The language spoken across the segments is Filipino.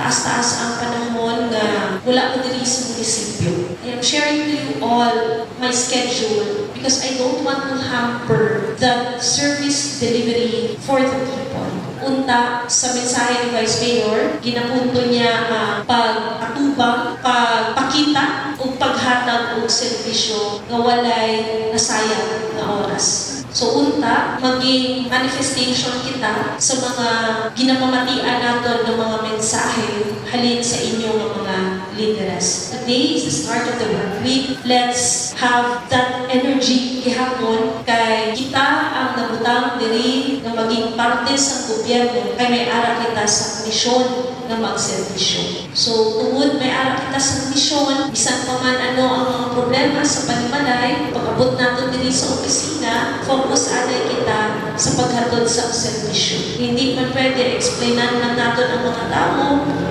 taas-taas ang panahon nga wala ko diri sa munisipyo. I am sharing to you all my schedule because I don't want to hamper the service delivery for the people. Unta, sa mensahe ni Vice Mayor, ginapunto niya pag-atubang, pagpakita o paghatag o serbisyo nga walay nasayang na oras. So unta, maging manifestation kita sa mga ginapamatian natin ng mga mensahe halin sa inyong mga leaders. Today is the start of the work week. Let's have that energy gihapon kay kita ang nabutang diri na maging parte sa gobyerno kay may ara kita sa misyon na magserbisyo. So, tungod may ara kita sa misyon, bisan pa man ano ang mga problema sa panimalay, pag-abot natin diri sa opisina, focus anay kita sa paghatod sa serbisyo. Hindi man pwede explainan lang natin ang mga tao,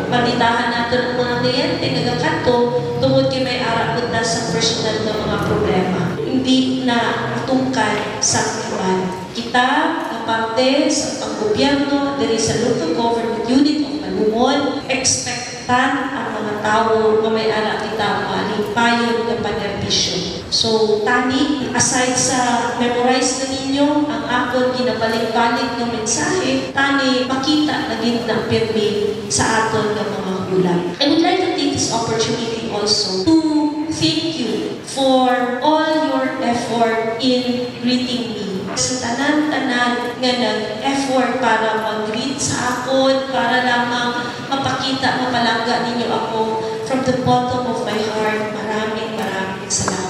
palitahan natin ang mga kliyente, nagakanto, tungod kay may ara kita sa personal na mga problema. Hindi na matungkad sa aktual. Kita, na parte sa panggobyerno, diri sa local government unit of Malumon, expectan ang mga tao na may ara kita malipayon ng panerbisyo. So, tani, aside sa memorize na ninyo ang akon ginabalik-balik ng mensahe, tani, makita na ng pirmi sa aton ng mga ulam. I would like to take this opportunity also to thank you for all your effort in greeting me. Sa tanan-tanan nga nag-effort para mag-greet sa akon, para lamang mapakita, mapalangga ninyo ako from the bottom of my heart. Maraming salamat.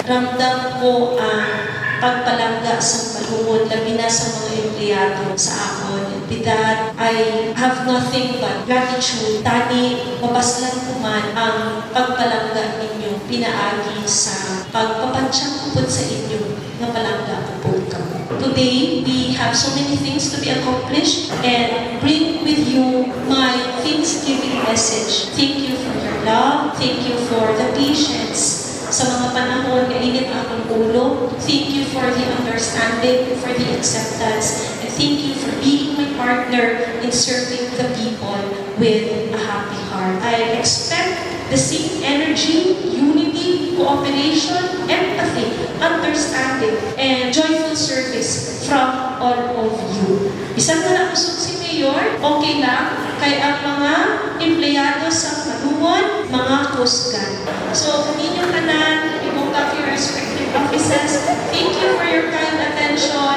Ramdam ko ang pagpalangga sa Malumon, labi na sa mga empleyado sa akon. And with that, I have nothing but gratitude. Tani, mabaslan ko man ang pagpalangga ninyo, pinaagi sa pagpapansya ko sa inyo na palangga po kamo. Today, we have so many things to be accomplished and bring with you my Thanksgiving message. Thank you for your love. Thank you for the patience sa mga panahon na init akong ulo. Thank you for the understanding, for the acceptance, and thank you for being my partner in serving the people with a happy heart. I expect the same energy, unity, cooperation, empathy, understanding, and joyful service from all of you. Bisan na lang usog si Mayor, okay lang, kay ang mga empleyado sa Malumon, mga kusgan. So, kung inyong tanan, ibukak your respective offices, thank you for your kind attention.